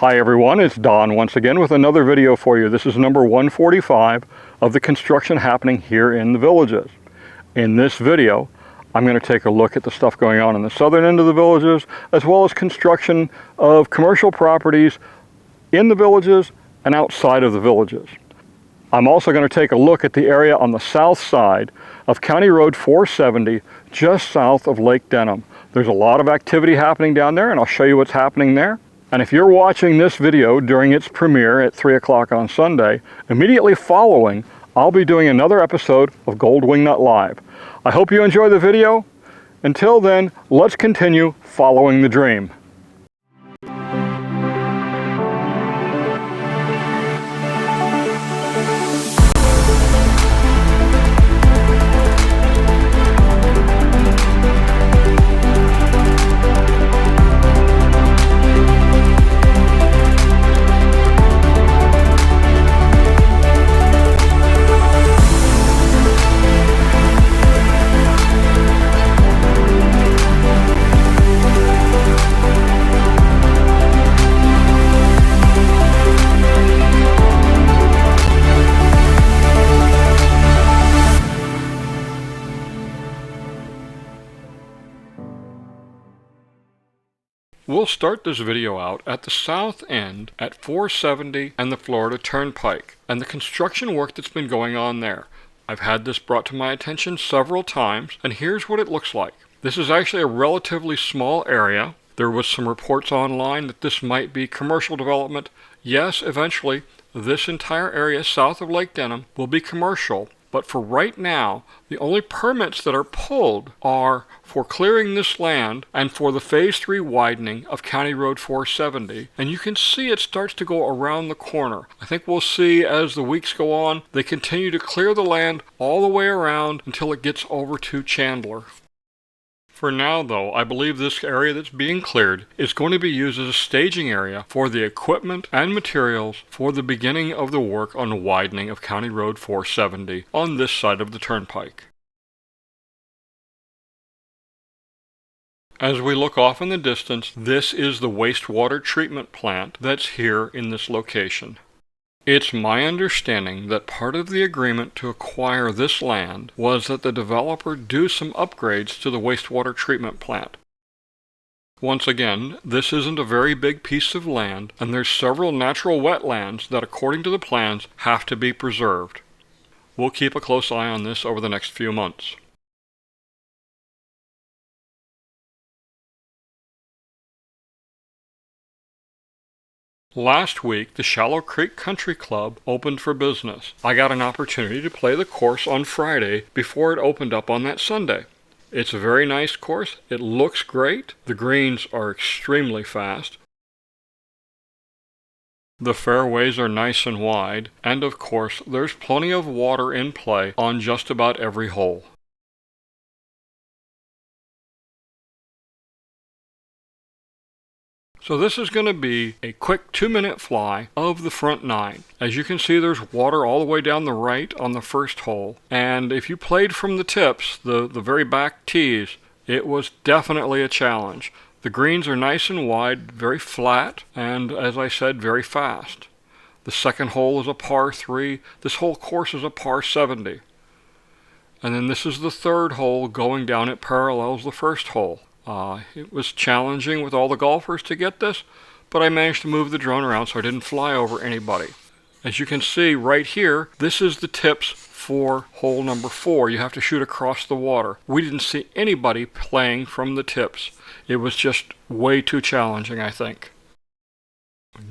Hi everyone, it's Don once again with another video for you. This is number 145 of the construction happening here in the Villages. In this video, I'm going to take a look at the stuff going on in the southern end of the Villages, as well as construction of commercial properties in the Villages and outside of the Villages. I'm also going to take a look at the area on the south side of County Road 470, just south of Lake Denham. There's a lot of activity happening down there, and I'll show you what's happening there. And if you're watching this video during its premiere at 3 o'clock on Sunday, immediately following, I'll be doing another episode of Gold Wingnut Live. I hope you enjoy the video. Until then, let's continue following the dream. We'll start this video out at the south end at 470 and the Florida Turnpike and the construction work that's been going on there. I've had this brought to my attention several times, and here's what it looks like. This is actually a relatively small area. There was some reports online that this might be commercial development. Yes, eventually this entire area south of Lake Denham will be commercial. But for right now, the only permits that are pulled are for clearing this land and for the Phase 3 widening of County Road 470. And you can see it starts to go around the corner. I think we'll see as the weeks go on, they continue to clear the land all the way around until it gets over to Chandler. For now, though, I believe this area that's being cleared is going to be used as a staging area for the equipment and materials for the beginning of the work on the widening of County Road 470 on this side of the turnpike. As we look off in the distance, this is the wastewater treatment plant that's here in this location. It's my understanding that part of the agreement to acquire this land was that the developer do some upgrades to the wastewater treatment plant. Once again, this isn't a very big piece of land, and there's several natural wetlands that, according to the plans, have to be preserved. We'll keep a close eye on this over the next few months. Last week, the Shallow Creek Country Club opened for business. I got an opportunity to play the course on Friday before it opened up on that Sunday. It's a very nice course. It looks great. The greens are extremely fast. The fairways are nice and wide, and of course, there's plenty of water in play on just about every hole. So this is going to be a quick 2-minute fly of the front 9. As you can see, there's water all the way down the right on the first hole. And if you played from the tips, the very back tees, it was definitely a challenge. The greens are nice and wide, very flat, and as I said, very fast. The second hole is a par 3. This whole course is a par 70. And then this is the third hole going down. It parallels the first hole. It was challenging with all the golfers to get this, but I managed to move the drone around so I didn't fly over anybody. As you can see right here, this is the tips for hole number 4. You have to shoot across the water. We didn't see anybody playing from the tips. It was just way too challenging, I think.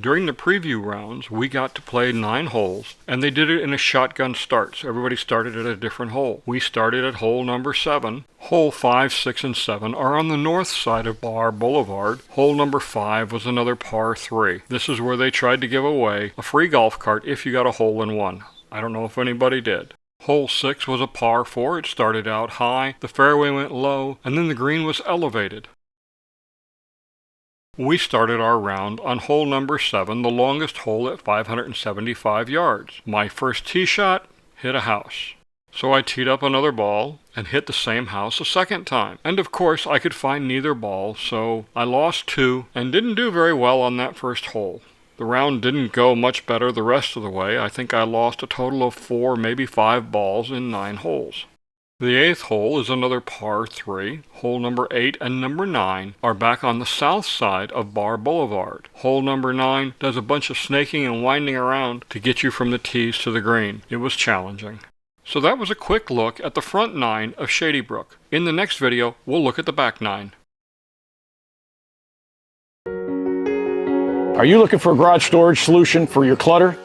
During the preview rounds, we got to play 9 holes, and they did it in a shotgun start, so everybody started at a different hole. We started at hole number 7. Hole 5, 6, and 7 are on the north side of Bar Boulevard. Hole number 5 was another par 3. This is where they tried to give away a free golf cart if you got a hole in one. I don't know if anybody did. Hole 6 was a par 4. It started out high, the fairway went low, and then the green was elevated. We started our round on hole number 7, the longest hole at 575 yards. My first tee shot hit a house. So I teed up another ball and hit the same house a second time. And of course I could find neither ball, so I lost 2 and didn't do very well on that first hole. The round didn't go much better the rest of the way. I think I lost a total of 4, maybe 5 balls in 9 holes. The 8th hole is another par 3. Hole number 8 and number 9 are back on the south side of Bar Boulevard. Hole number 9 does a bunch of snaking and winding around to get you from the tees to the green. It was challenging. So that was a quick look at the front 9 of Shady Brook. In the next video, we'll look at the back 9. Are you looking for a garage storage solution for your clutter?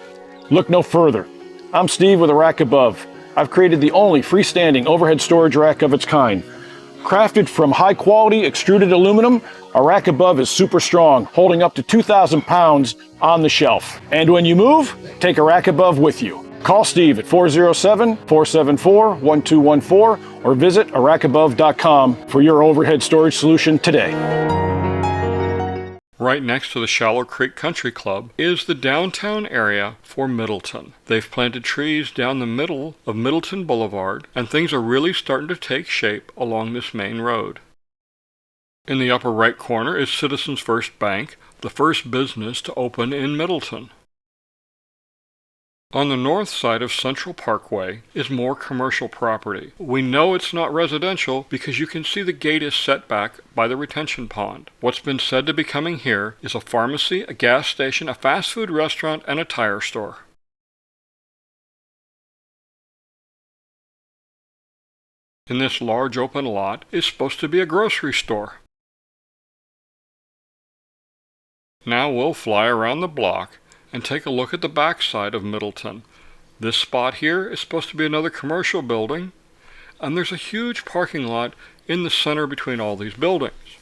Look no further. I'm Steve with A Rack Above. I've created the only freestanding overhead storage rack of its kind. Crafted from high-quality extruded aluminum, A Rack Above is super strong, holding up to 2,000 pounds on the shelf. And when you move, take A Rack Above with you. Call Steve at 407-474-1214 or visit arackabove.com for your overhead storage solution today. Right next to the Shallow Creek Country Club is the downtown area for Middleton. They've planted trees down the middle of Middleton Boulevard, and things are really starting to take shape along this main road. In the upper right corner is Citizens First Bank, the first business to open in Middleton. On the north side of Central Parkway is more commercial property. We know it's not residential because you can see the gate is set back by the retention pond. What's been said to be coming here is a pharmacy, a gas station, a fast food restaurant, and a tire store. In this large open lot is supposed to be a grocery store. Now we'll fly around the block and take a look at the backside of Middleton. This spot here is supposed to be another commercial building, and there's a huge parking lot in the center between all these buildings.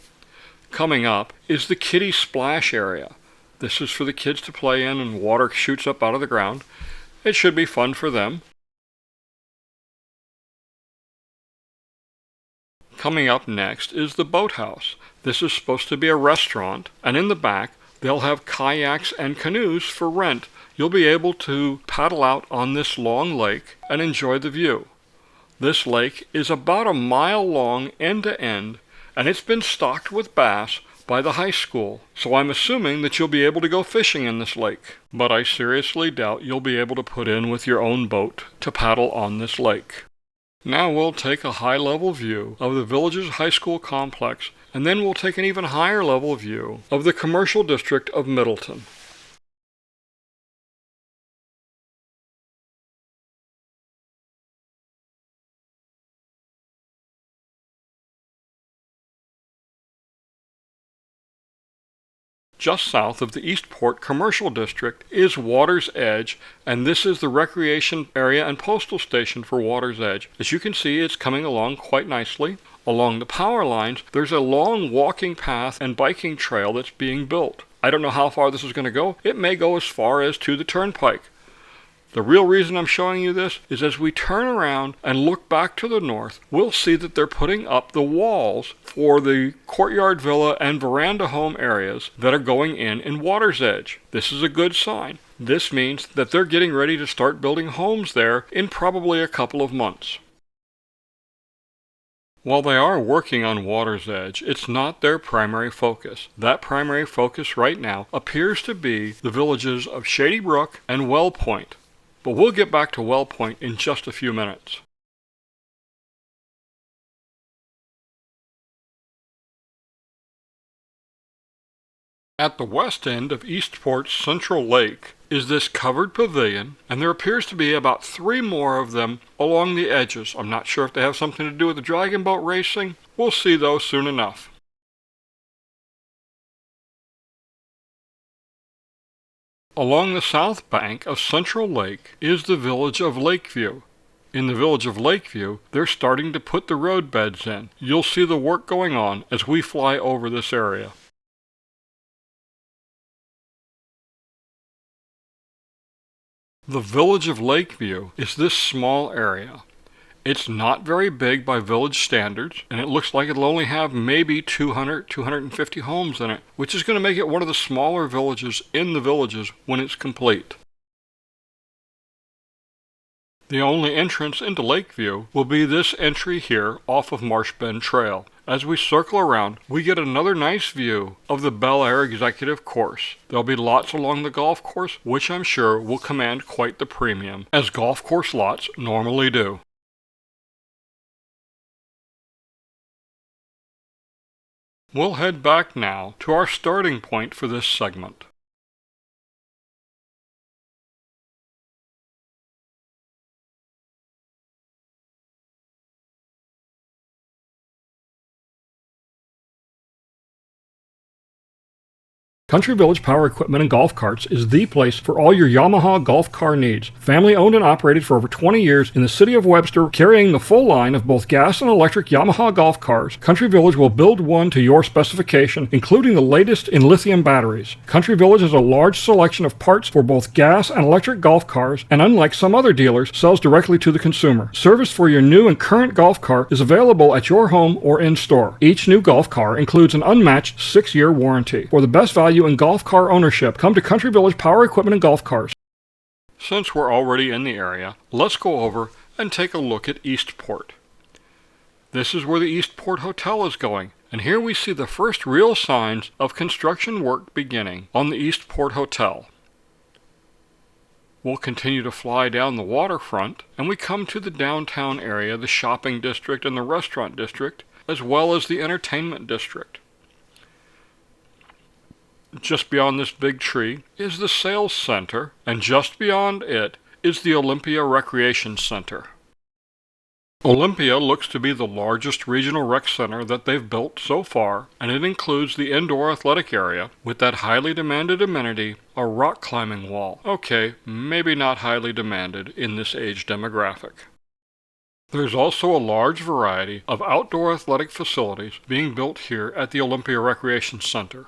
Coming up is the kiddie splash area. This is for the kids to play in and water shoots up out of the ground. It should be fun for them. Coming up next is the boathouse. This is supposed to be a restaurant, and in the back they'll have kayaks and canoes for rent. You'll be able to paddle out on this long lake and enjoy the view. This lake is about a mile long end to end, and it's been stocked with bass by the high school, so I'm assuming that you'll be able to go fishing in this lake. But I seriously doubt you'll be able to put in with your own boat to paddle on this lake. Now we'll take a high-level view of the Villages High School complex, and then we'll take an even higher level view of the commercial district of Middleton. Just south of the Eastport Commercial District is Water's Edge, and this is the recreation area and postal station for Water's Edge. As you can see, it's coming along quite nicely. Along the power lines, there's a long walking path and biking trail that's being built. I don't know how far this is going to go. It may go as far as to the turnpike. The real reason I'm showing you this is as we turn around and look back to the north, we'll see that they're putting up the walls for the courtyard villa and veranda home areas that are going in Water's Edge. This is a good sign. This means that they're getting ready to start building homes there in probably a couple of months. While they are working on Water's Edge, it's not their primary focus. That primary focus right now appears to be the villages of Shady Brook and Well Point. But we'll get back to Well Point in just a few minutes. At the west end of Eastport's Central Lake is this covered pavilion, and there appears to be about 3 more of them along the edges. I'm not sure if they have something to do with the dragon boat racing. We'll see those soon enough. Along the south bank of Central Lake is the village of Lakeview. In the village of Lakeview, they're starting to put the road beds in. You'll see the work going on as we fly over this area. The village of Lakeview is this small area. It's not very big by village standards, and it looks like it'll only have maybe 200, 250 homes in it, which is going to make it one of the smaller villages in the villages when it's complete. The only entrance into Lakeview will be this entry here off of Marsh Bend Trail. As we circle around, we get another nice view of the Bel Air Executive Course. There'll be lots along the golf course, which I'm sure will command quite the premium, as golf course lots normally do. We'll head back now to our starting point for this segment. Country Village Power Equipment and Golf Carts is the place for all your Yamaha golf car needs. Family owned and operated for over 20 years in the city of Webster, carrying the full line of both gas and electric Yamaha golf cars, Country Village will build one to your specification, including the latest in lithium batteries. Country Village has a large selection of parts for both gas and electric golf cars, and unlike some other dealers, sells directly to the consumer. Service for your new and current golf car is available at your home or in-store. Each new golf car includes an unmatched 6-year warranty. For the best value in golf car ownership, come to Country Village Power Equipment and Golf Cars. Since we're already in the area, let's go over and take a look at Eastport. This is where the Eastport Hotel is going, and here we see the first real signs of construction work beginning on the Eastport Hotel. We'll continue to fly down the waterfront, and we come to the downtown area, the shopping district and the restaurant district, as well as the entertainment district. Just beyond this big tree is the sales center, and just beyond it is the Olympia Recreation Center. Olympia looks to be the largest regional rec center that they've built so far, and it includes the indoor athletic area with that highly demanded amenity, a rock climbing wall. Okay, maybe not highly demanded in this age demographic. There's also a large variety of outdoor athletic facilities being built here at the Olympia Recreation Center.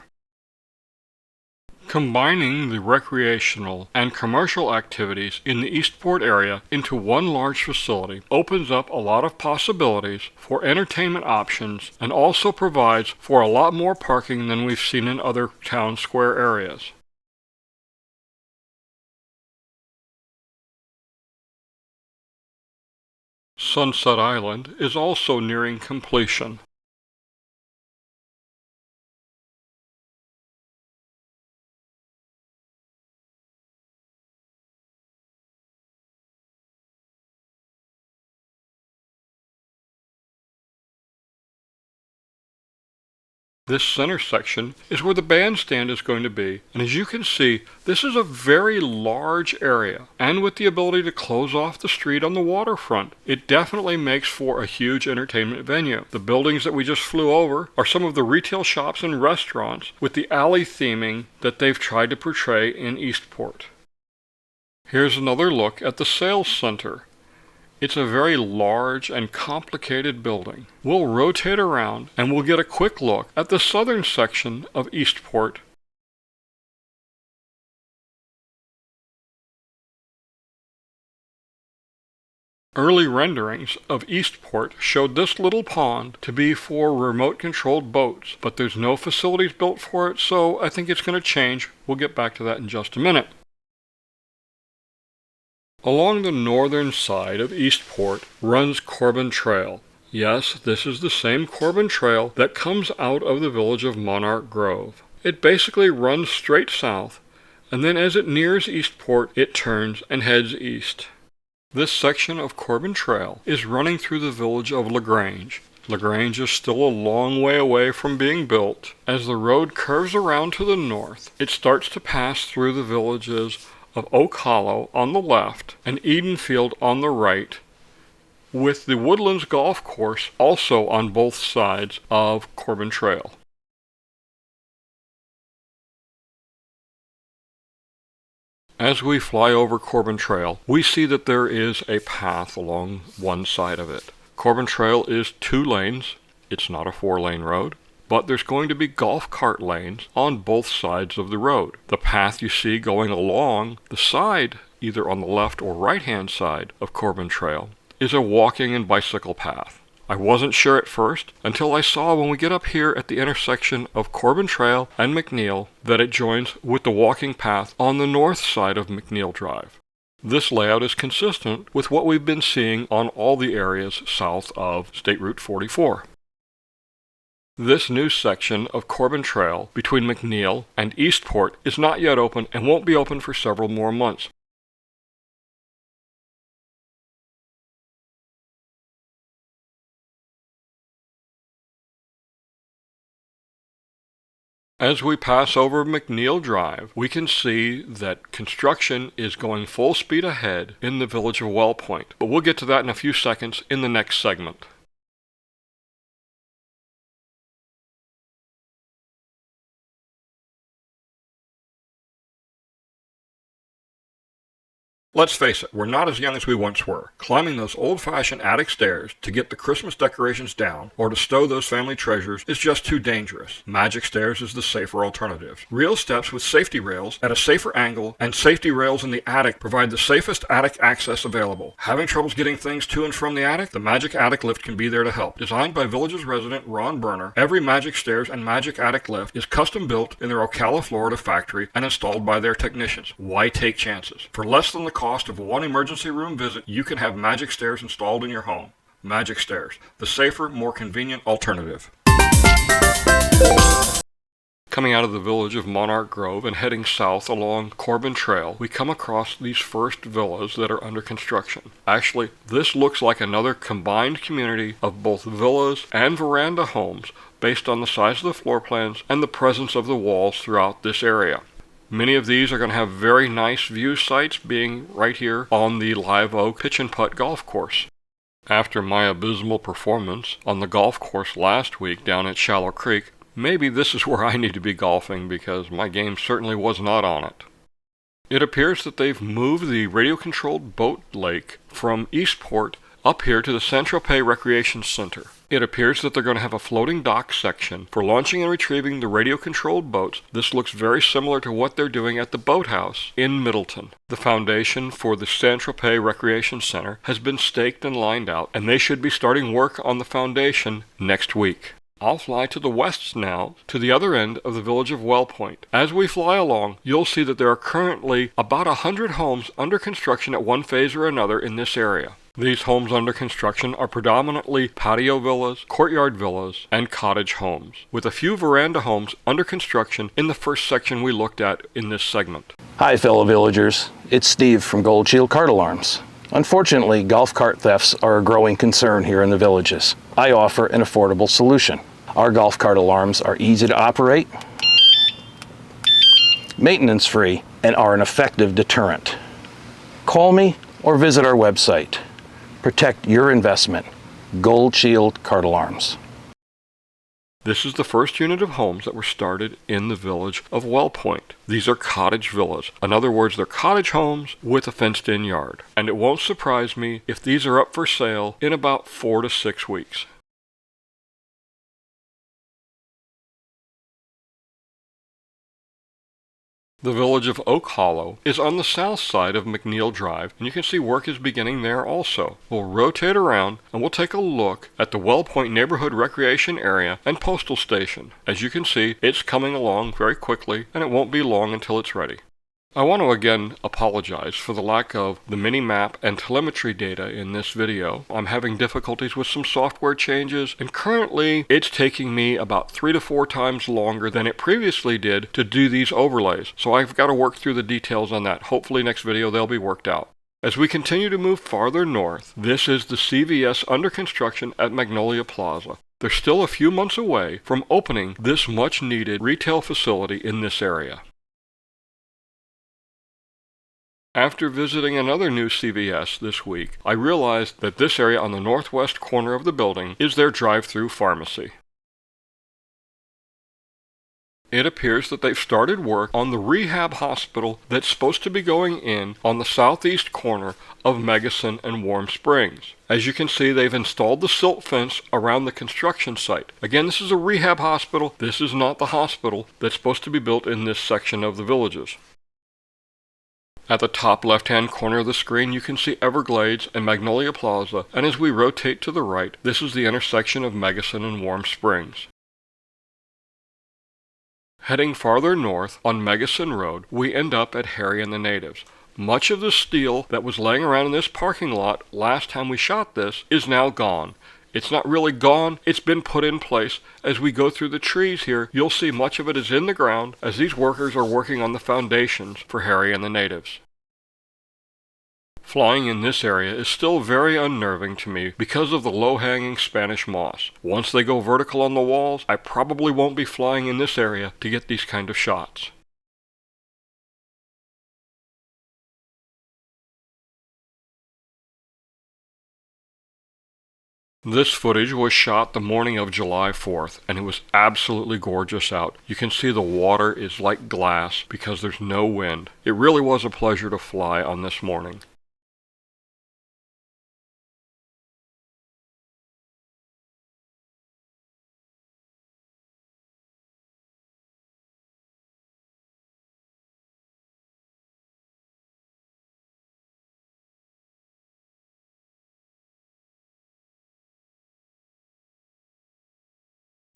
Combining the recreational and commercial activities in the Eastport area into one large facility opens up a lot of possibilities for entertainment options and also provides for a lot more parking than we've seen in other town square areas. Sunset Island is also nearing completion. This center section is where the bandstand is going to be, and as you can see, this is a very large area, and with the ability to close off the street on the waterfront, it definitely makes for a huge entertainment venue. The buildings that we just flew over are some of the retail shops and restaurants with the alley theming that they've tried to portray in Eastport. Here's another look at the sales center. It's a very large and complicated building. We'll rotate around and we'll get a quick look at the southern section of Eastport. Early renderings of Eastport showed this little pond to be for remote-controlled boats, but there's no facilities built for it, so I think it's going to change. We'll get back to that in just a minute. Along the northern side of Eastport runs Corbin Trail. Yes, this is the same Corbin Trail that comes out of the village of Monarch Grove. It basically runs straight south, and then as it nears Eastport, it turns and heads east. This section of Corbin Trail is running through the village of LaGrange. LaGrange is still a long way away from being built. As the road curves around to the north, it starts to pass through the villages of Oak Hollow on the left and Edenfield on the right, with the Woodlands Golf Course also on both sides of Corbin Trail. As we fly over Corbin Trail, we see that there is a path along one side of it. Corbin Trail is 2 lanes. It's not a 4-lane road, but there's going to be golf cart lanes on both sides of the road. The path you see going along the side, either on the left or right-hand side of Corbin Trail, is a walking and bicycle path. I wasn't sure at first until I saw when we get up here at the intersection of Corbin Trail and McNeil that it joins with the walking path on the north side of McNeil Drive. This layout is consistent with what we've been seeing on all the areas south of State Route 44. This new section of Corbin Trail between McNeil and Eastport is not yet open and won't be open for several more months. As we pass over McNeil Drive, we can see that construction is going full speed ahead in the village of Wellpoint, but we'll get to that in a few seconds in the next segment. Let's face it, we're not as young as we once were. Climbing those old-fashioned attic stairs to get the Christmas decorations down or to stow those family treasures is just too dangerous. Majic Stairs is the safer alternative. Real steps with safety rails at a safer angle and safety rails in the attic provide the safest attic access available. Having troubles getting things to and from the attic? The Majic Attic Lift can be there to help. Designed by Villages resident Ron Berner, every Majic Stairs and Majic Attic Lift is custom built in their Ocala, Florida factory and installed by their technicians. Why take chances? For less than the cost of one emergency room visit, you can have Majic Stairs installed in your home. Majic Stairs, the safer, more convenient alternative. Coming out of the village of Monarch Grove and heading south along Corbin Trail, we come across these first villas that are under construction. Actually, this looks like another combined community of both villas and veranda homes based on the size of the floor plans and the presence of the walls throughout this area. Many of these are going to have very nice view sites, being right here on the Live Oak Pitch and Putt golf course. After my abysmal performance on the golf course last week down at Shallow Creek, maybe this is where I need to be golfing because my game certainly was not on it. It appears that they've moved the radio-controlled boat lake from Eastport up here to the Saint-Tropez Recreation Center. It appears that they're going to have a floating dock section for launching and retrieving the radio-controlled boats. This looks very similar to what they're doing at the boathouse in Middleton. The foundation for the Saint-Tropez Recreation Center has been staked and lined out, and they should be starting work on the foundation next week. I'll fly to the west now, to the other end of the village of Wellpoint. As we fly along, you'll see that there are currently about 100 homes under construction at one phase or another in this area. These homes under construction are predominantly patio villas, courtyard villas, and cottage homes, with a few veranda homes under construction in the first section we looked at in this segment. Hi fellow villagers, it's Steve from Gold Shield Cart Alarms. Unfortunately, golf cart thefts are a growing concern here in the villages. I offer an affordable solution. Our golf cart alarms are easy to operate, maintenance free, and are an effective deterrent. Call me or visit our website. Protect your investment. Gold Shield Cart Alarms. This is the first unit of homes that were started in the village of Wellpoint. These are cottage villas. In other words, they're cottage homes with a fenced-in yard. And it won't surprise me if these are up for sale in about 4 to 6 weeks. The village of Oak Hollow is on the south side of McNeil Drive, and you can see work is beginning there also. We'll rotate around and we'll take a look at the Wellpoint Neighborhood Recreation Area and Postal Station. As you can see, it's coming along very quickly, and it won't be long until it's ready. I want to again apologize for the lack of the mini-map and telemetry data in this video. I'm having difficulties with some software changes, and currently it's taking me about 3 to 4 times longer than it previously did to do these overlays. So I've got to work through the details on that. Hopefully next video they'll be worked out. As we continue to move farther north, this is the CVS under construction at Magnolia Plaza. They're still a few months away from opening this much-needed retail facility in this area. After visiting another new CVS this week, I realized that this area on the northwest corner of the building is their drive-through pharmacy. It appears that they've started work on the Rehab Hospital that's supposed to be going in on the southeast corner of Megacin and Warm Springs. As you can see, they've installed the silt fence around the construction site. Again, this is a rehab hospital. This is not the hospital that's supposed to be built in this section of the villages. At the top left-hand corner of the screen, you can see Everglades and Magnolia Plaza, and as we rotate to the right, this is the intersection of Megacin and Warm Springs. Heading farther north on Megacin Road, we end up at Harry and the Natives. Much of the steel that was laying around in this parking lot last time we shot this is now gone. It's not really gone, it's been put in place. As we go through the trees here, you'll see much of it is in the ground as these workers are working on the foundations for Harry and the natives. Flying in this area is still very unnerving to me because of the low-hanging Spanish moss. Once they go vertical on the walls, I probably won't be flying in this area to get these kind of shots. This footage was shot the morning of July 4th, and it was absolutely gorgeous out. You can see the water is like glass because there's no wind. It really was a pleasure to fly on this morning.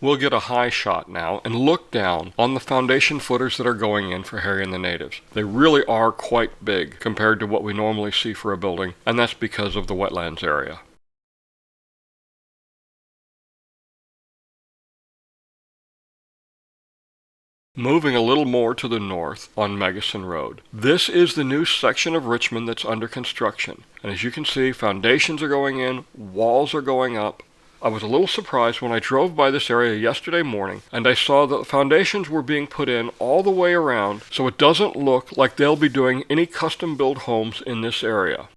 We'll get a high shot now and look down on the foundation footers that are going in for Harry and the natives. They really are quite big compared to what we normally see for a building, and that's because of the wetlands area. Moving a little more to the north on Megason Road. This is the new section of Richmond that's under construction. And as you can see, foundations are going in, walls are going up. I was a little surprised when I drove by this area yesterday morning and I saw that the foundations were being put in all the way around, so it doesn't look like they'll be doing any custom-built homes in this area.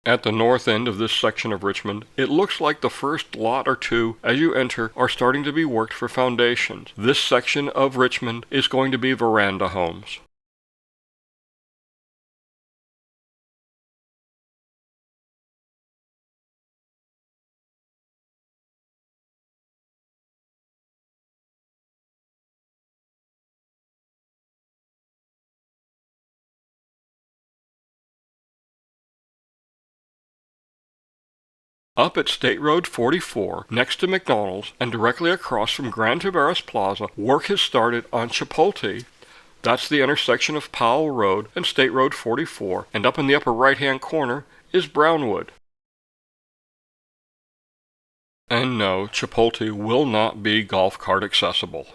At the north end of this section of Richmond, it looks like the first lot or two as you enter are starting to be worked for foundations. This section of Richmond is going to be veranda homes. Up at State Road 44, next to McDonald's, and directly across from Gran Tavares Plaza, work has started on Chipot. That's the intersection of Powell Road and State Road 44, and up in the upper right-hand corner is Brownwood. And no, Chipot will not be golf cart accessible.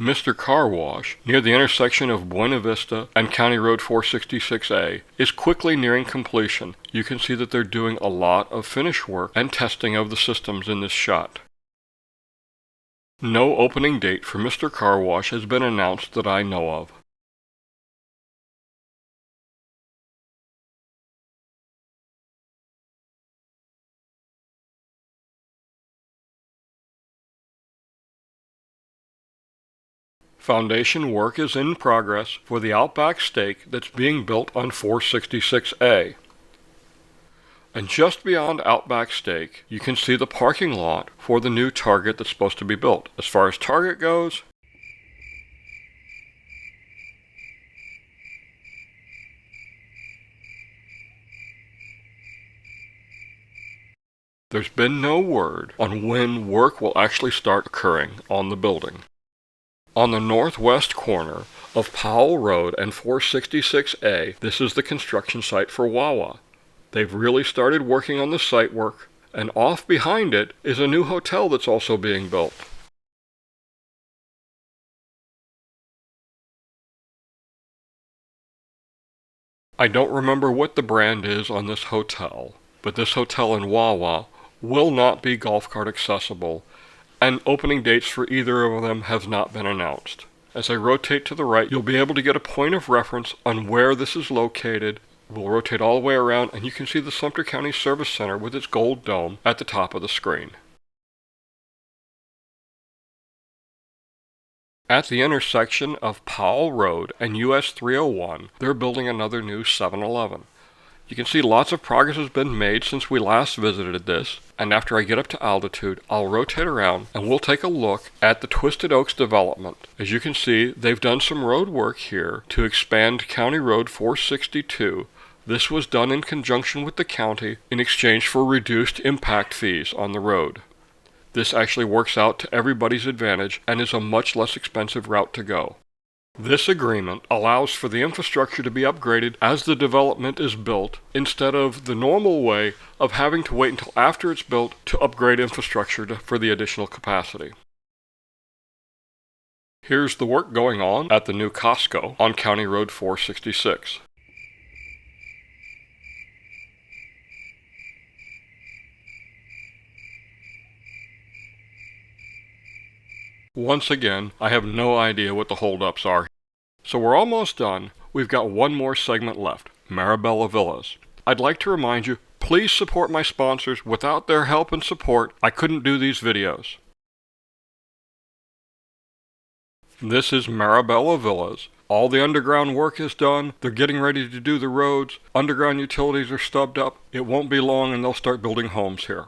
Mr. Car Wash, near the intersection of Buena Vista and County Road 466A, is quickly nearing completion. You can see that they're doing a lot of finish work and testing of the systems in this shot. No opening date for Mr. Car Wash has been announced that I know of. Foundation work is in progress for the Outback Steak that's being built on 466A. And just beyond Outback Steak, you can see the parking lot for the new Target that's supposed to be built. As far as Target goes, there's been no word on when work will actually start occurring on the building. On the northwest corner of Powell Road and 466A, this is the construction site for Wawa. They've really started working on the site work, and off behind it is a new hotel that's also being built. I don't remember what the brand is on this hotel, but this hotel in Wawa will not be golf cart accessible, and opening dates for either of them have not been announced. As I rotate to the right, you'll be able to get a point of reference on where this is located. We'll rotate all the way around, and you can see the Sumter County Service Center with its gold dome at the top of the screen. At the intersection of Powell Road and US 301, they're building another new 7-Eleven. You can see lots of progress has been made since we last visited this, and after I get up to altitude, I'll rotate around and we'll take a look at the Twisted Oaks development. As you can see, they've done some road work here to expand County Road 462. This was done in conjunction with the county in exchange for reduced impact fees on the road. This actually works out to everybody's advantage and is a much less expensive route to go. This agreement allows for the infrastructure to be upgraded as the development is built, instead of the normal way of having to wait until after it's built to upgrade infrastructure for the additional capacity. Here's the work going on at the new Costco on County Road 466. Once again, I have no idea what the holdups are. So we're almost done. We've got one more segment left, Marabella Villas. I'd like to remind you, please support my sponsors. Without their help and support, I couldn't do these videos. This is Marabella Villas. All the underground work is done. They're getting ready to do the roads. Underground utilities are stubbed up. It won't be long and they'll start building homes here.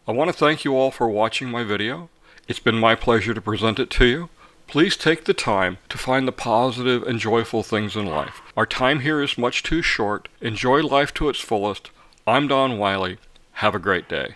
I want to thank you all for watching my video. It's been my pleasure to present it to you. Please take the time to find the positive and joyful things in life. Our time here is much too short. Enjoy life to its fullest. I'm Don Wiley. Have a great day.